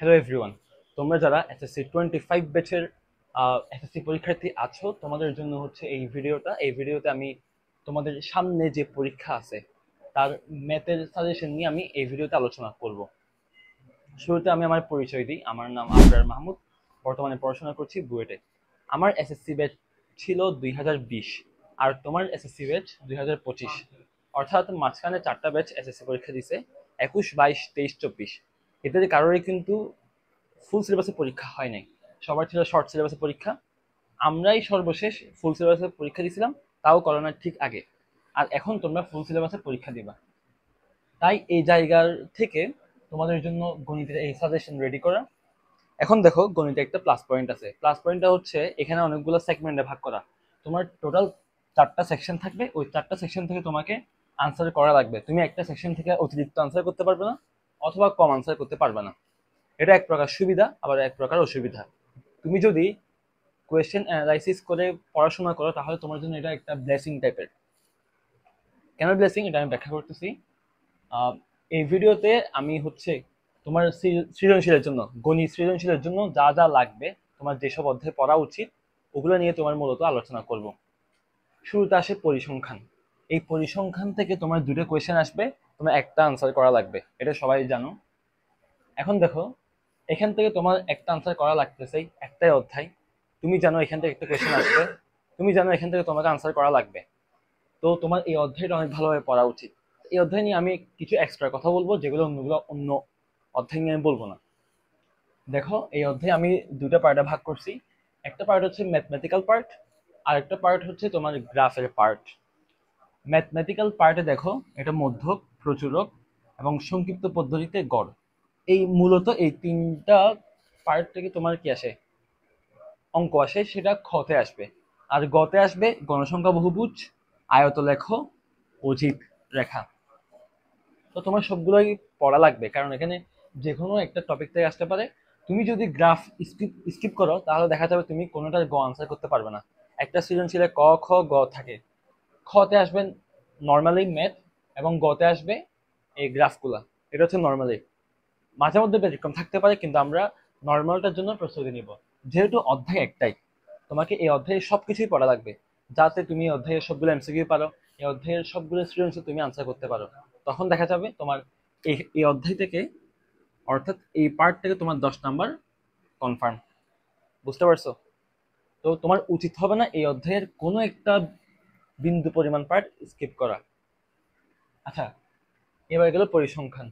Hello everyone, তোমরা যারা SSC 25 ব্যাচের এসএসসি পরীক্ষার্থী আছো, তোমাদের জন্য হচ্ছে এই ভিডিওটা। এই ভিডিওতে আমি তোমাদের সামনে যে পরীক্ষা আছে তার ম্যাথের সাজেশন নিয়ে আমি এই ভিডিওতে আলোচনা করব। শুরুতে আমি আমার পরিচয় দিই। আমার নাম আবরার মাহমুদ, বর্তমানে পড়াশোনা করছি বুয়েটে। আমার এসএসসি ব্যাচ ছিল 2020, আর তোমার এসএসসি ব্যাচ 2025, অর্থাৎ মাঝখানে 4টা ব্যাচ এসএসসি পরীক্ষা দিছে, 21, 22, 23, 24। এদের কারোরই কিন্তু ফুল সিলেবাসে পরীক্ষা হয় নাই, সবার ছিল শর্ট সিলেবাসে পরীক্ষা। আমরাই সর্বশেষ ফুল সিলেবাসে পরীক্ষা দিয়েছিলাম, তাও করোনার ঠিক আগে। আর এখন তোমরা ফুল সিলেবাসে পরীক্ষা দিবা, তাই এই জায়গার থেকে তোমাদের জন্য গণিতের এই সাজেশন রেডি করা। এখন দেখো, গণিতে একটা প্লাস পয়েন্ট আছে। প্লাস পয়েন্টটা হচ্ছে এখানে অনেকগুলো সেগমেন্টে ভাগ করা। তোমার টোটাল 4টা সেকশন থাকবে, ওই 4টা সেকশন থেকে তোমাকে আনসার করা লাগবে। তুমি একটা সেকশন থেকে অতিরিক্ত আনসার করতে পারবে না, অথবা কম আনসার করতে পারবে না। এটা এক প্রকার সুবিধা, আবার এক প্রকার অসুবিধা। তুমি যদি কোয়েশ্চেন অ্যানালাইসিস করে পড়াশোনা করো, তাহলে তোমার জন্য এটা একটা ব্লেসিং টাইপের। কেন ব্লেসিং, এটা আমি ব্যাখ্যা করতেছি। আহ, এই ভিডিওতে আমি হচ্ছে তোমার সৃজনশীলের জন্য, গণিত সৃজনশীলের জন্য যা যা লাগবে, তোমার যেসব অধ্যায় পড়া উচিত, ওগুলো নিয়ে তোমার মূলত আলোচনা করব। শুরুতে আসে পরিসংখ্যান। এই পরিসংখ্যান থেকে তোমার দুটো কোয়েশ্চেন আসবে, তোমার একটা আনসার করা লাগবে, এটা সবাই জানো। এখন দেখো, এখান থেকে তোমার একটা আনসার করা লাগতেছে, একটাই অধ্যায়। তুমি জানো এখান থেকে একটা কোয়েশ্চেন আসবে, তুমি জানো এখান থেকে তোমাকে আনসার করা লাগবে। তো তোমার এই অধ্যায়টা অনেক ভালোভাবে পড়া উচিত। এই অধ্যায় নিয়ে আমি কিছু এক্সট্রা কথা বলবো, যেগুলো অন্য অধ্যায় নিয়ে আমি বলবো না। দেখো, এই অধ্যায়ে আমি দুটো পার্টে ভাগ করছি। একটা পার্ট হচ্ছে ম্যাথমেটিক্যাল পার্ট, আর একটা পার্ট হচ্ছে তোমার গ্রাফের পার্ট। ম্যাথমেটিক্যাল পার্টে দেখো, এটা মধ্যক, প্রচুরক এবং সংক্ষিপ্ত পদ্ধতিতে গড়। এই মূলত এই তিনটা পার্ট থেকে তোমার কি আসে, অঙ্ক আসে, সেটা খতে আসবে। আর গতে আসবে গণসংখ্যা বহুভুজ, আয়তলেখ, অজিত রেখা। তো তোমার সবগুলোই পড়া লাগবে, কারণ এখানে যে কোনো একটা টপিক থেকে আসতে পারে। তুমি যদি গ্রাফ স্কিপ স্কিপ করো, তাহলে দেখা যাবে তুমি কোনোটার গ আনসার করতে পারবে না। একটা সৃজনশীলে ক, খ, গ থাকে। খতে আসবে নর্মালি ম্যাথ, এবং গতে আসবে এই গ্রাফগুলা। এটা হচ্ছে নর্মালি। মাঝে মধ্যে ব্যতিক্রম থাকতে পারে, কিন্তু আমরা নর্মালটার জন্য প্রস্তুতি নিব। যেহেতু অধ্যায় একটাই, তোমাকে এই অধ্যায়ে সবকিছুই পড়া লাগবে, যাতে তুমি এই অধ্যায়ের সবগুলো এমসিকিউ পারো, এই অধ্যায়ের সবগুলো সৃজনশীল তুমি আনসার করতে পারো। তখন দেখা যাবে তোমার এই অধ্যায় থেকে, অর্থাৎ এই পার্ট থেকে তোমার 10 নাম্বার কনফার্ম। বুঝতে পারছো? তো তোমার উচিত হবে না এই অধ্যায়ের কোনো একটা বিন্দু পরিমাণ পার্ট স্কিপ করা। আচ্ছা, এবার গেল পরিসংখ্যান।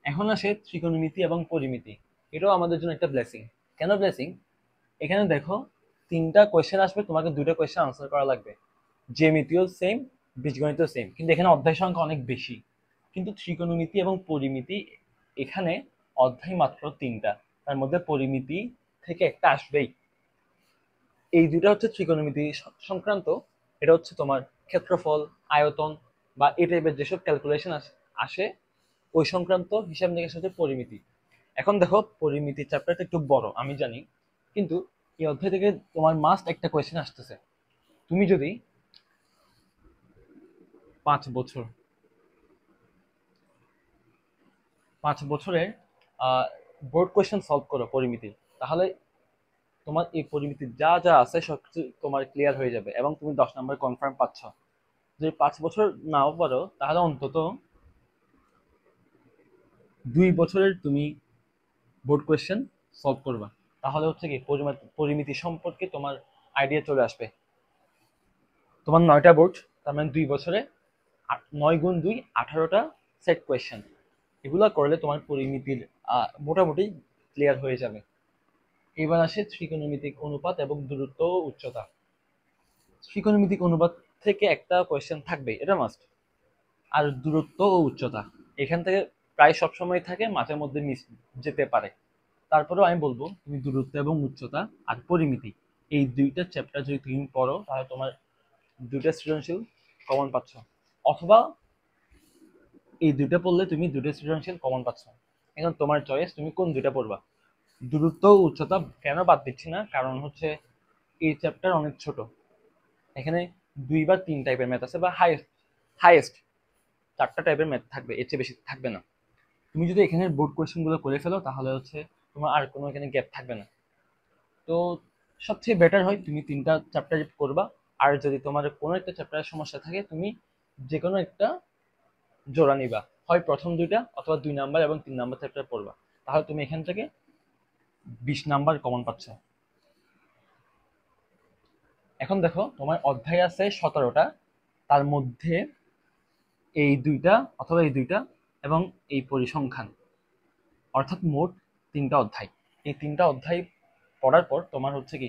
এখন আসে ত্রিকোণমিতি এবং পরিমিতি। এটাও আমাদের জন্য একটা ব্লেসিং। কেন ব্লেসিং? এখানে দেখো, 3টা কোয়েশ্চেন আসবে, তোমাকে 2টা কোয়েশ্চেন আনসার করা লাগবে। জ্যামিতিও সেম, বীজগণিতও সেম, কিন্তু এখানে অধ্যায় সংখ্যা অনেক বেশি। কিন্তু ত্রিকোণমিতি এবং পরিমিতি, এখানে অধ্যায় মাত্র 3টা, তার মধ্যে পরিমিতি থেকে একটা আসবেই। এই দুটা হচ্ছে ত্রিকোণমিতি সংক্রান্ত। এটা হচ্ছে তোমার ক্ষেত্রফল, আয়তন বা এই টাইপের যেসব ক্যালকুলেশন আসে, ওই সংক্রান্ত হিসাব নিকাশ হচ্ছে পরিমিতি। এখন দেখো, পরিমিতি চ্যাপ্টারটা একটু বড় আমি জানি, কিন্তু এই অধ্যায় থেকে তোমার মাস্ট একটা কোয়েশ্চেন আসতেছে। তুমি যদি 5 বছর, 5 বছরের বোর্ড কোয়েশ্চেন সলভ করো পরিমিতি, তাহলে তোমার এই পরিমিতির যা যা আছে সবকিছু তোমার ক্লিয়ার হয়ে যাবে, এবং তুমি 10 নাম্বার কনফার্ম পাচ্ছ। যদি 5 বছর নাও পারো, তাহলে অন্তত 2 বছরের তুমি বোর্ড কোয়েশ্চেন সলভ করবা। তাহলে হচ্ছে কি, পরিমিতি সম্পর্কে তোমার আইডিয়া চলে আসবে। তোমার 9টা বোর্ড, তার মানে 2 বছরে 9 × 2 18টা সেট কোয়েশ্চেন। এগুলো করলে তোমার পরিমিতির মোটামুটি ক্লিয়ার হয়ে যাবে। এবার আসে ত্রিকোণমিতিক অনুপাত এবং দূরত্ব ও উচ্চতা। ত্রিকোণমিতিক অনুপাত থেকে একটা কোয়েশ্চেন থাকবে, এটা মাস্ট। আর দূরত্ব ও উচ্চতা এখান থেকে প্রায় সবসময় থাকে, মাঝে মধ্যে মিস যেতে পারে। তারপরেও আমি বলবো, তুমি দূরত্ব এবং উচ্চতা আর পরিমিতি, এই 2টা চ্যাপ্টার যদি তুমি পড়ো, তাহলে তোমার 2টা সৃজনশীল কমন পাচ্ছ। অথবা এই 2টা পড়লে তুমি 2টা সৃজনশীল কমন পাচ্ছ। এখন তোমার চয়েস, তুমি কোন 2টা পড়বা। দূরত্ব ও উচ্চতা কেন বাদ দিচ্ছি না, কারণ হচ্ছে এই চ্যাপ্টার অনেক ছোট। এখানে 2 বা 3 টাইপের ম্যাথ আছে, বা হাইয়েস্ট 4টা টাইপের ম্যাথ থাকবে, এর চেয়ে বেশি থাকবে না। তুমি যদি এখানে বোর্ড কোয়েশ্চেন গুলো করে ফেলো, তাহলে হচ্ছে তোমার আর কোনো এখানে গ্যাপ থাকবে না। তো সবচেয়ে বেটার হয় তুমি 3টা চ্যাপ্টার করবা। আর যদি তোমার কোনো একটা চ্যাপ্টারের সমস্যা থাকে, তুমি যে কোনো একটা জোড়া নিবা, হয় প্রথম 2টা অথবা 2 নাম্বার এবং 3 নাম্বার চ্যাপ্টার পড়বা। তাহলে তুমি এখান থেকে 20 নাম্বার কমন পাচ্ছ। এখন দেখো তোমার অধ্যায় আছে 17টা, তার মধ্যে এই 2টা অথবা এই 2টা এবং এই পরিসংখ্যান, অর্থাৎ মোট 3টা অধ্যায়। এই 3টা অধ্যায় পড়ার পর তোমার হচ্ছে কি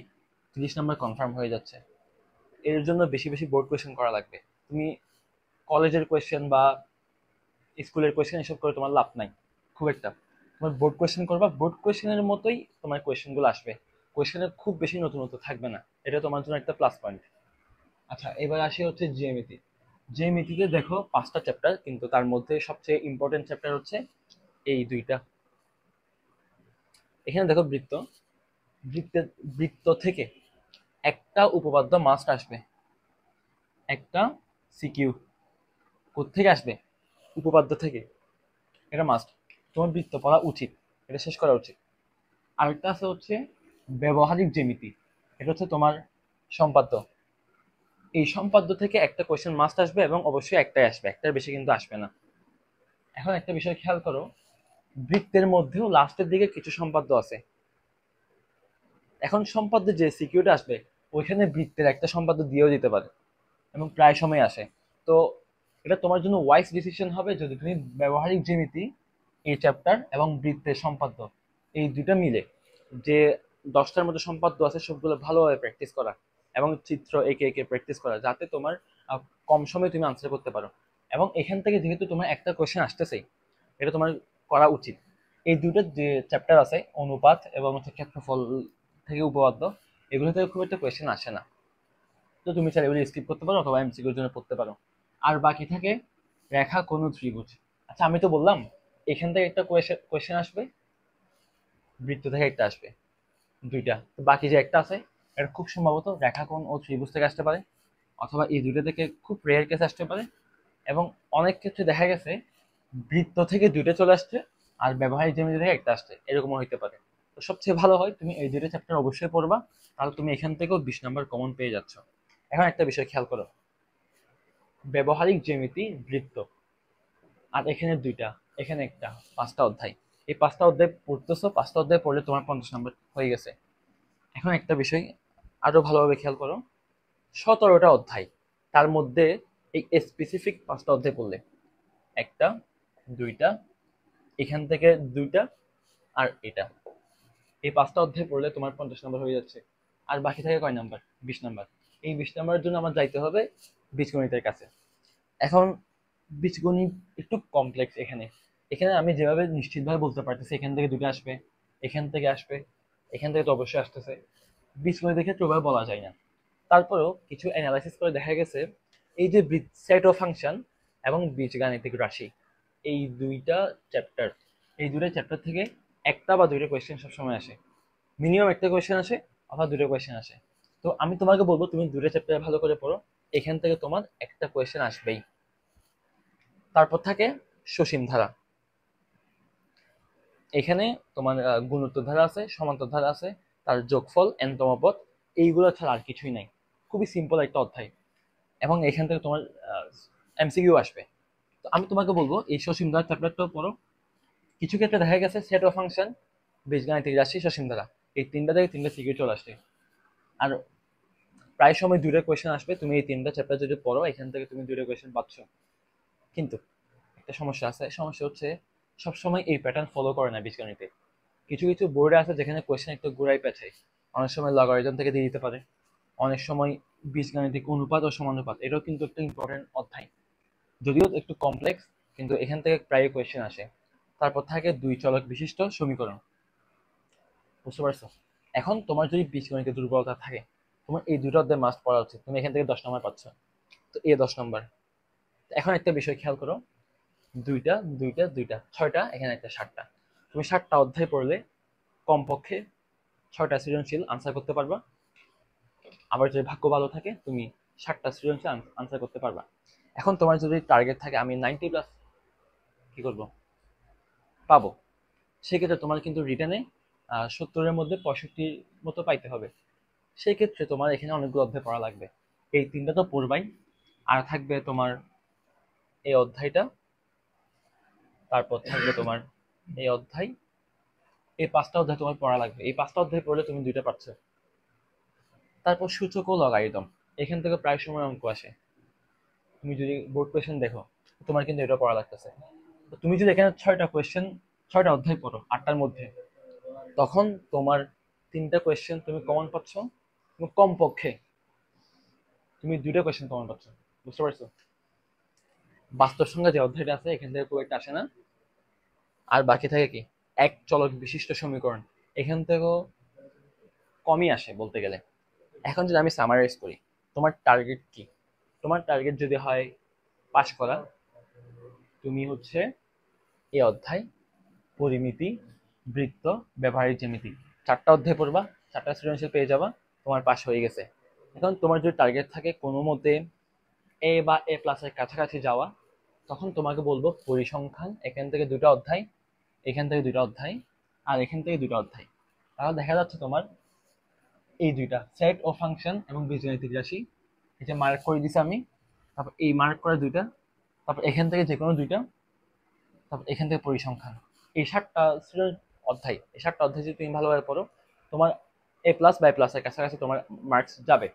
30 নাম্বার কনফার্ম হয়ে যাচ্ছে। এর জন্য বেশি বেশি বোর্ড কোয়েশ্চেন করা লাগবে। তুমি কলেজের কোয়েশ্চেন বা স্কুলের কোয়েশ্চেন এসব করে তোমার লাভ নাই খুব একটা। তোমার বোর্ড কোয়েশ্চেন করবা, বোর্ড কোয়েশ্চেনের মতোই তোমার কোয়েশ্চেনগুলো আসবে, কোয়েশ্চেনের খুব বেশি নতুনত্ব থাকবে না। এটা তোমার জন্য একটা প্লাস পয়েন্ট। আচ্ছা, এবার আসি হচ্ছে জ্যামিতি। জ্যামিতিতে দেখো 5টা চ্যাপ্টার, কিন্তু তার মধ্যে সবচেয়ে ইম্পর্টেন্ট চ্যাপ্টার হচ্ছে এই 2টা। এখানে দেখো বৃত্ত, বৃত্তের বৃত্ত থেকে একটা উপপাদ্য মাস্ট আসবে, একটা সিকিউ। কোত্থেকে আসবে? উপপাদ্য থেকে। এটা মাস্ট, তোমার বৃত্ত পড়া উচিত, এটা শেষ করা উচিত। আরেকটা আছে হচ্ছে ব্যবহারিক জ্যামিতি, এটা হচ্ছে তোমার সম্পাদ্য। এই সম্পাদ্য থেকে একটা কোয়েশ্চেন মাস্ট আসবে এবং অবশ্যই একটাই আসবে, একটার বেশি কিন্তু আসবে না। এখন একটা বিষয় খেয়াল করো, বৃত্তের মধ্যেও লাস্টের দিকে কিছু সম্পাদ্য আছে। এখন সম্পাদ্যে যে সিকিউরিটি আসবে, ওইখানে বৃত্তের একটা সম্পাদ্য দিয়েও দিতে পারে এবং প্রায় সময় আসে। তো এটা তোমার জন্য ওয়াইস ডিসিশন হবে যদি তুমি ব্যবহারিক জ্যামিতি এই চ্যাপ্টার এবং বৃত্তের সম্পাদ্য এই 2টা মিলে যে 10টার মতো সম্পাদ্য আছে সবগুলো ভালোভাবে প্র্যাকটিস করা এবং চিত্র এঁকে এঁকে প্র্যাকটিস করা, যাতে তোমার কম সময়ে তুমি আনসার করতে পারো। এবং এখান থেকে যেহেতু তোমার একটা কোয়েশ্চেন আসতেছেই, এটা তোমার করা উচিত। এই 2টা যে চ্যাপ্টার আছে, অনুপাত এবং হচ্ছে ক্ষেত্রফল থেকে উপপাদ্য, এগুলো থেকে খুব একটা কোয়েশ্চেন আসে না। তো তুমি চাইলে এগুলো স্কিপ করতে পারো অথবা এমসিকিউর জন্য পড়তে পারো। আর বাকি থাকে রেখা, কোণ, ত্রিভুজ। আচ্ছা, আমি তো বললাম এখান থেকে একটা কোয়েশ্চেন আসবে, বৃত্ত থেকে একটা আসবে, 2টা। তো বাকি যে একটা আছে, এটা খুব সম্ভবত রেখা, কোণ ও ত্রিভুজ থেকে আসতে পারে, অথবা এই 2টা থেকে খুব রেয়ার কেস আসতে পারে। এবং অনেক ক্ষেত্রে দেখা গেছে বৃত্ত থেকে 2টা চলে আসছে আর ব্যবহারিক জ্যামিতি থেকে একটা আসছে, এরকমও হইতে পারে। তো সবচেয়ে ভালো হয় তুমি এই 2টা চ্যাপ্টার অবশ্যই পড়বা, তাহলে তুমি এখান থেকেও 20 নাম্বার কমন পেয়ে যাচ্ছ। এখন একটা বিষয় খেয়াল করো, ব্যবহারিক জ্যামিতি, বৃত্ত, আর এখানে 2টা, এখানে একটা, 5টা অধ্যায়। এই 5টা অধ্যায় পড়তেছো, 5টা অধ্যায় পড়লে তোমার 50 নাম্বার হয়ে গেছে। এখন একটা বিষয় আরো ভালোভাবে খেয়াল করো, 17টা অধ্যায়, তার মধ্যে এই স্পেসিফিক 5টা অধ্যায় পড়লে, একটা, 2টা, এখান থেকে 2টা, আর এটা, এই 5টা অধ্যায় পড়লে তোমার 50 নাম্বার হয়ে যাচ্ছে। আর বাকি থাকে কয় নাম্বার? 20 নাম্বার। এই 20 নাম্বারের জন্য আমার যাইতে হবে বীজগণিতের কাছে। এখন বীজগণিত একটু কমপ্লেক্স। এখানে এখানে আমি যেভাবে নিশ্চিতভাবে বলতে পারতেছি এখান থেকে 2টা আসবে, এখান থেকে আসবে, এখান থেকে তো অবশ্যই আসতেছে, বীজগণিতের ক্ষেত্রে ওভাবে বলা যায় না। তারপরেও কিছু অ্যানালাইসিস করে দেখা গেছে এই যে সেট অফ ফাংশন এবং বীজগাণিতিক রাশি, এই 2টা চ্যাপ্টার, এই 2টা চ্যাপ্টার থেকে একটা বা 2টা কোয়েশ্চেন সবসময় আসে, মিনিমাম একটা কোয়েশ্চেন আসে অথবা 2টা কোয়েশ্চেন আসে। তো আমি তোমাকে বলবো তুমি 2টা চ্যাপ্টার ভালো করে পড়ো, এখান থেকে তোমার একটা কোয়েশ্চেন আসবেই। তারপর থাকে সসীম ধারা। এখানে তোমার গুণোত্তর ধারা আছে, সমান্তর ধারা আছে, তার যোগফল, এনতম পদ, এইগুলো ছাড়া আর কিছুই নাই। খুবই সিম্পল একটা অধ্যায় এবং এখান থেকে তোমার এমসিকিউ আসবে। তো আমি তোমাকে বলবো এই সসীম ধারা চ্যাপ্টারটাও পড়ো। কিছু ক্ষেত্রে দেখা গেছে সেট অফ ফাংশন, বীজগাণিতিক রাশি, সসীম ধারা, এই 3টা থেকে 3টা সিকিউ চলে আসছে। আর প্রায় সময় 2টা কোয়েশ্চেন আসবে, তুমি এই 3টা চ্যাপ্টার যদি পড়ো এখান থেকে তুমি 2টা কোয়েশ্চেন পাচ্ছ। কিন্তু একটা সমস্যা আছে, সমস্যা হচ্ছে সবসময় এই প্যাটার্ন ফলো করে না বীজগণিতে। কিছু কিছু বোর্ডে আছে যেখানে কোয়েশ্চেন একটু ঘুরাই পেঁচায়, অনেক সময় লগারিদম থেকে দিয়ে দিতে পারে, অনেক সময় বীজগাণিতিক অনুপাত ও সমানুপাত, এটাও কিন্তু একটা ইম্পর্টেন্ট অধ্যায়, যদিও একটু কমপ্লেক্স, কিন্তু এখান থেকে প্রায় কোয়েশ্চেন আসে। তারপর থাকে 2 চলক বিশিষ্ট সমীকরণ। বুঝতে পারছো? এখন তোমার যদি বীজগণিতে দুর্বলতা থাকে, তোমার এই 2টা অধ্যায় মাস্ট পড়া উচিত, তুমি এখান থেকে 10 নাম্বার পাচ্ছ। তো এই 10 নাম্বার। এখন একটা বিষয় খেয়াল করো, 2টা 2টা 2টা 6টা, এখানে একটা 7টা, তুমি 7টা অধ্যায় পড়লে কমপক্ষে 6টা সৃজনশীল আনসার করতে পারবা। আবার যদি ভাগ্য ভালো থাকে তুমি 7টা সৃজনশীল আনসার করতে পারবা। এখন তোমার যদি টার্গেট থাকে আমি 90+ কি করব পাবো, সেক্ষেত্রে তোমার কিন্তু রিটেনে 70-এর মধ্যে 65 মতো পাইতে হবে। সেই ক্ষেত্রে তোমার এখানে অনেকগুলো অধ্যায় পড়া লাগবে। এই 3টা তো পড়বাই, আর থাকবে তোমার এই অধ্যায়টা, তারপর থাকবে তোমার এই অধ্যায়, এই 5টা অধ্যায় তোমার পড়া লাগবে। এই 5টা অধ্যায় পড়লে তুমি 2টা পাচ্ছ। তারপর সূচক ও লগারিদম, এখান থেকে প্রায় সময় অঙ্ক আসে। তুমি যদি বোর্ড কোয়েশ্চেন দেখো, তোমার কিন্তু এটা পড়া লাগতেছে। তো তুমি যদি এখানে 6টা কোয়েশ্চেন, 6টা অধ্যায় পড়ো 8টার মধ্যে, তখন তোমার 3টা কোয়েশ্চেন তুমি কমন পাচ্ছ, এবং কমপক্ষে তুমি 2টা কোয়েশ্চেন কমন পাচ্ছ। বুঝতে পারছো? বাস্তব সংখ্যা যে অধ্যায়টা আছে এখান থেকে খুব একটা আসে না। আর বাকি থাকে কি, এক চলক বিশিষ্ট সমীকরণ, এখান থেকেও কমই আসে বলতে গেলে। এখন যদি আমি সামারাইজ করি, তোমার টার্গেট কি? তোমার টার্গেট যদি হয় পাশ করা, তুমি হচ্ছে এই অধ্যায়, পরিমিতি, বৃত্ত, ব্যবহারিক জ্যামিতি, 4টা অধ্যায় পড়বা, 4টা সৃজনশীল পেয়ে যাবা, তোমার পাশ হয়ে গেছে। এখন তোমার যদি টার্গেট থাকে কোনো মতে এ বা এ প্লাসের কাছাকাছি যাওয়া, তখন তোমাকে বলবো পরিসংখ্যান, এখান থেকে 2টা অধ্যায়, এখান থেকে 2টা অধ্যায়, আর এখান থেকে 2টা অধ্যায়। তাহলে দেখা যাচ্ছে তোমার এই 2টা সেট ও ফাংশন এবং বীজগণিতিক রাশি, এটা মার্ক করে দিছি আমি। তারপর এই মার্ক করা 2টা, তারপর এখান থেকে যে কোনো 2টা, তারপর এখান থেকে পরিসংখ্যান। এই 7টা অধ্যায়, এই 7টা অধ্যায় যদি তুমি ভালোভাবে পড়ো, তোমার এ প্লাস বা এ প্লাসের কাছাকাছি তোমার মার্কস যাবে।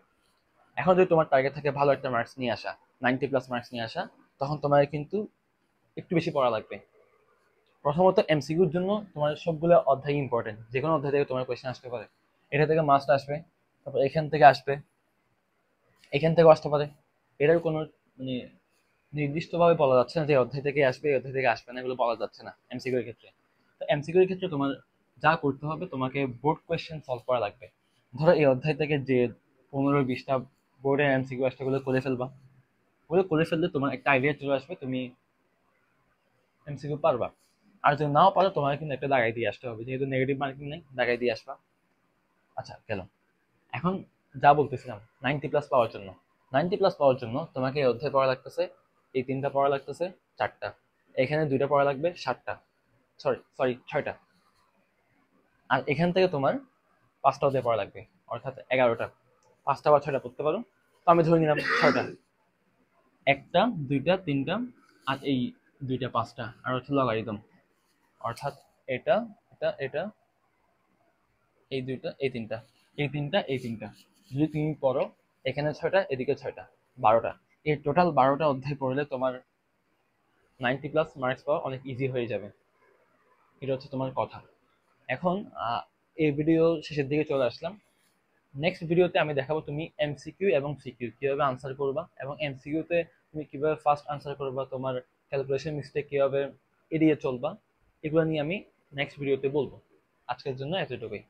এখন যদি তোমার টার্গেট থাকে ভালো একটা মার্কস নিয়ে আসা, 90+ মার্কস নিয়ে আসা, তখন তোমার কিন্তু একটু বেশি পড়া লাগবে। প্রথমত এমসিকিউর জন্য তোমার সবগুলো অধ্যায় ইম্পর্টেন্ট, যে কোনো অধ্যায় থেকে তোমার কোয়েশ্চেন আসতে পারে। এটা থেকে মাস্ট আসবে, তারপর এখান থেকে আসবে, এখান থেকেও আসতে পারে। এটার কোনো মানে নির্দিষ্টভাবে বলা যাচ্ছে না যে অধ্যায় থেকে আসবে, এই অধ্যায় থেকে আসবে না, এগুলো বলা যাচ্ছে না এমসিকিউ এর ক্ষেত্রে। তো এমসিকিউ এর ক্ষেত্রে তোমার যা করতে হবে, তোমাকে বোর্ড কোয়েশ্চেন সলভ করা লাগবে। ধরো এই অধ্যায় থেকে যে 15-20টা বোর্ডের এমসিকিউ আসবে, ওগুলো করে ফেলবা। ওগুলো করে ফেললে তোমার একটা আইডিয়া চলে আসবে, তুমি এমসিকিউ পারবা। আর যদি নাও পারো, তোমার কিন্তু একটা দাগাই দিয়ে আসতে হবে, যেহেতু নেগেটিভ মার্কিং নেই, দাগাই দিয়ে আসবা। আচ্ছা গেল। এখন যা বলতেছিলাম 90+ পাওয়ার জন্য, 90+ পাওয়ার জন্য তোমাকে এই অধ্যায় পড়া লাগতেছে, এই 3টা পড়া লাগতেছে 4টা, এখানে 2টা পড়া লাগবে 7টা, সরি সরি 6টা, আর এখান থেকে তোমার 5টা অধ্যায় পড়া লাগবে, অর্থাৎ 11টা। 5টা বা 6টা পড়তে পারো, তো আমি ধরে নিলাম 6টা। 1টা, 2টা, 3টা, আর এই 2টা, 5টা, আর হচ্ছে লগারিদম, অর্থাৎ এটা, এটা, এই 2টা, এই 3টা, এই 3টা, এই 3টা। যদি তুমি পড়ো, এখানে 6টা, এদিকে 6টা, 12টা, এই টোটাল 12টা অধ্যায় পড়লে তোমার 90+ মার্কস পাওয়া অনেক ইজি হয়ে যাবে। এটা হচ্ছে তোমার কথা। এখন এই ভিডিও শেষের দিকে চলে আসলাম। নেক্সট ভিডিওতে আমি দেখাবো তুমি এমসিকিউ এবং সিকিউ কিভাবে আনসার করবা, এবং এমসিকিউতে তুমি কিভাবে ফাস্ট আনসার করবা, তোমার ক্যালকুলেশন মিস্টেক কিভাবে এড়িয়ে চলবা, এগুলো নিয়ে আমি নেক্সট ভিডিওতে বলবো। আজকের জন্য এতটুকুই।